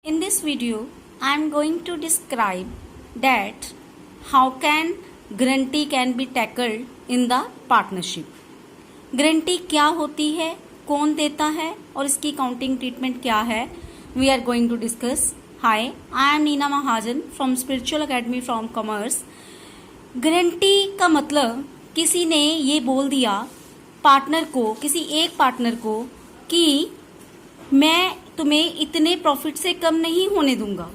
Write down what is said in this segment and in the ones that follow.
In this video, I am going to describe that how can guarantee can be tackled in the partnership. Guarantee क्या होती है, कौन देता है और इसकी काउंटिंग ट्रीटमेंट क्या है, we are going to discuss. Hi, I am Neena Mahajan from spiritual academy from commerce. Guarantee का मतलब किसी ने ये बोल दिया पार्टनर को, किसी एक पार्टनर को कि मैं तुम्हें इतने प्रॉफिट से कम नहीं होने दूंगा.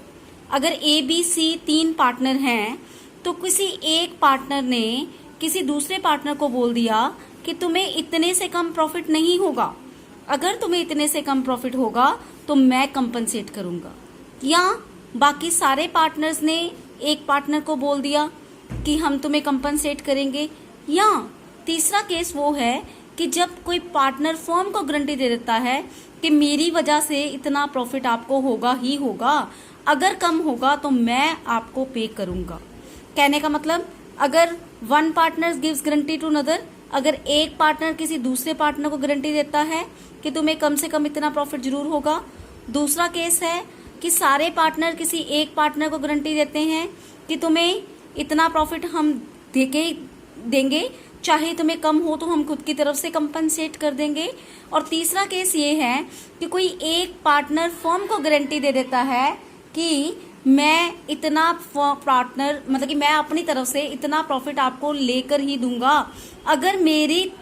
अगर ए बी सी 3 पार्टनर हैं तो किसी एक पार्टनर ने किसी दूसरे पार्टनर को बोल दिया कि तुम्हें इतने से कम प्रॉफिट नहीं होगा, अगर तुम्हें इतने से कम प्रॉफिट होगा तो मैं कंपनसेट करूंगा. या बाकी सारे पार्टनर्स ने एक पार्टनर को बोल दिया कि हम तुम्हें कंपनसेट करेंगे. या तीसरा केस वो है कि जब कोई पार्टनर फर्म को गारंटी दे देता है कि मेरी वजह से इतना प्रॉफिट आपको होगा ही होगा, अगर कम होगा तो मैं आपको पे करूंगा. कहने का मतलब अगर one partner gives guarantee to another, अगर एक पार्टनर किसी दूसरे पार्टनर को गारंटी देता है कि तुम्हें कम से कम इतना प्रॉफिट जरूर होगा. दूसरा केस है कि सारे पार्टनर किसी एक पार्टनर को गारंटी देते हैं कि तुम्हें इतना प्रॉफिट हम देंगे, चाहे तुम्हें कम हो तो हम खुद की तरफ से कंपनसेट कर देंगे. और तीसरा केस ये है कि कोई एक पार्टनर फर्म को गारंटी दे देता है कि मैं इतना पार्टनर मतलब कि मैं अपनी तरफ से इतना प्रॉफिट आपको लेकर ही दूंगा, अगर मेरी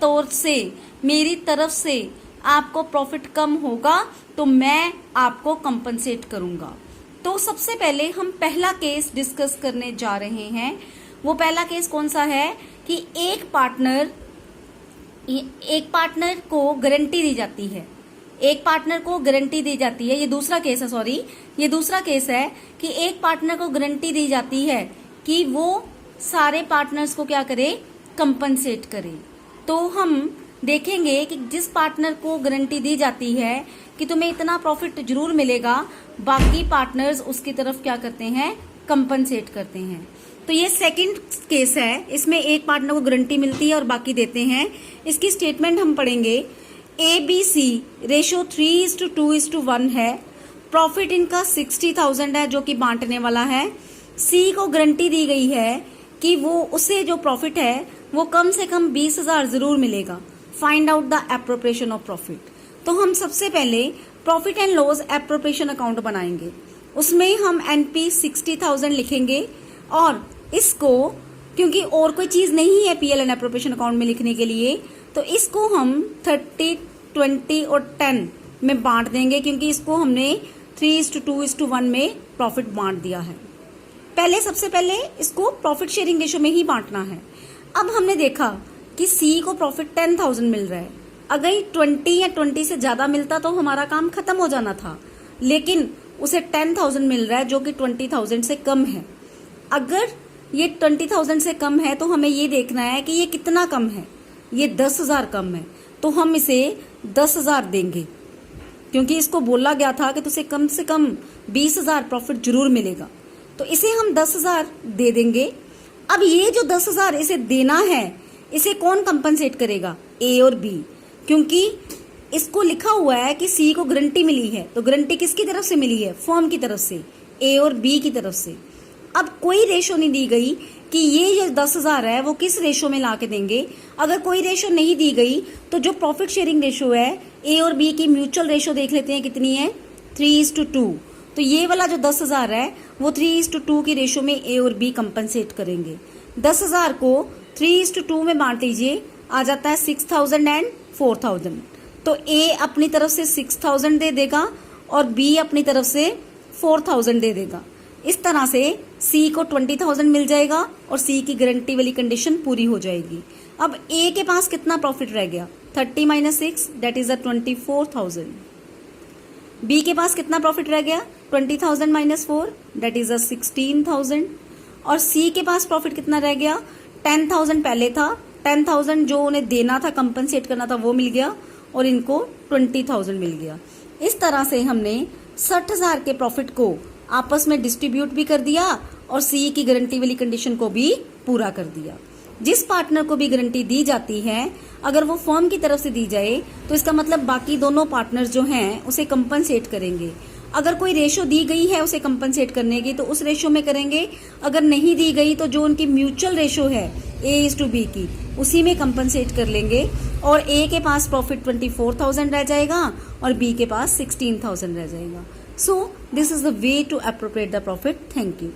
तरफ से आपको प्रॉफिट कम होगा तो मैं आपको कंपनसेट करूंगा. तो सबसे पहले हम पहला केस डिस्कस करने जा रहे हैं. वो पहला केस कौन सा है कि एक पार्टनर को गारंटी दी जाती है, एक पार्टनर को गारंटी दी जाती है. ये दूसरा केस है कि एक पार्टनर को गारंटी दी जाती है कि वो सारे पार्टनर्स को क्या करे, कंपनसेट करे. तो हम देखेंगे कि जिस पार्टनर को गारंटी दी जाती है कि तुम्हें इतना प्रॉफिट जरूर मिलेगा, बाकी पार्टनर्स उसकी तरफ क्या करते हैं, कंपनसेट करते हैं. तो ये सेकंड केस है, इसमें एक पार्टनर को गारंटी मिलती है और बाकी देते हैं. इसकी स्टेटमेंट हम पढ़ेंगे. ए बी सी रेशो 3:2:1 है. प्रॉफिट इनका 60,000 है जो कि बांटने वाला है. सी को गारंटी दी गई है कि वो उसे जो प्रॉफिट है वो कम से कम 20,000 जरूर मिलेगा. Find out the appropriation of profit. तो हम सबसे पहले profit and loss appropriation account बनाएंगे. उसमें हम एनपी 60,000 लिखेंगे और इसको, क्योंकि और कोई चीज नहीं है पीएल एंड एप्रोप्रिएशन अकाउंट में लिखने के लिए, तो इसको हम 30, 20 और 10 में बांट देंगे, क्योंकि इसको हमने 3:2:1 में प्रॉफिट बांट दिया है. सबसे पहले इसको प्रॉफिट शेयरिंग रेशो में ही बांटना है. अब हमने देखा कि सी को प्रॉफिट 10,000 मिल रहा है. अगर 20 या 20 से ज्यादा मिलता तो हमारा काम खत्म हो जाना था, लेकिन उसे 10,000 मिल रहा है जो कि 20,000 से कम है. अगर ये 20,000 से कम है तो हमें ये देखना है कि ये कितना कम है. ये 10,000 कम है, तो हम इसे 10,000 देंगे, क्योंकि इसको बोला गया था कि तुझे कम से कम 20,000 प्रॉफिट जरूर मिलेगा. तो इसे हम 10,000 दे देंगे. अब ये जो 10,000 इसे देना है, इसे कौन कंपनसेट करेगा, ए और बी, क्योंकि इसको लिखा हुआ है कि सी को गारंटी मिली है. तो गारंटी किसकी तरफ से मिली है, फर्म की तरफ से, ए और बी की तरफ से. अब कोई रेशो नहीं दी गई कि ये जो 10,000 है वो किस रेशो में ला के देंगे. अगर कोई रेशो नहीं दी गई तो जो प्रॉफिट शेयरिंग रेशो है, ए और बी की म्यूचुअल रेशो देख लेते हैं कितनी है, 3:2. तो ये वाला जो 10,000 है वो 3:2 की रेशो में ए और बी कंपनसेट करेंगे. 10,000 को 3:2 में बांट लीजिए, आ जाता है 6,000 एंड 4,000. तो ए अपनी तरफ से 6,000 दे देगा और बी अपनी तरफ से 4,000 दे देगा. इस तरह से सी को 20,000 मिल जाएगा और सी की गारंटी वाली कंडीशन पूरी हो जाएगी. अब ए के पास कितना प्रॉफिट रह गया, 30 - 6 दैट इज 24,000. बी के पास कितना प्रॉफिट रह गया, 20,000 - 4 दैट इज 16,000. और सी के पास प्रॉफिट कितना रह गया, 10,000 पहले था, 10,000 जो उन्हें देना था, कंपनसेट करना था, वो मिल गया और इनको 20,000 मिल गया. इस तरह से हमने 60,000 के प्रॉफिट को आपस में डिस्ट्रीब्यूट भी कर दिया और सी की गारंटी वाली कंडीशन को भी पूरा कर दिया. जिस पार्टनर को भी गारंटी दी जाती है, अगर वो फर्म की तरफ से दी जाए तो इसका मतलब बाकी दोनों पार्टनर्स जो हैं उसे कंपनसेट करेंगे. अगर कोई रेशो दी गई है उसे कंपनसेट करने की तो उस रेशो में करेंगे, अगर नहीं दी गई तो जो उनकी म्यूचुअल रेशो है A:B की उसी में कंपनसेट कर लेंगे, और A के पास प्रॉफिट 24,000 रह जाएगा और B के पास 16,000 रह जाएगा। So this is the way to appropriate the profit. Thank you.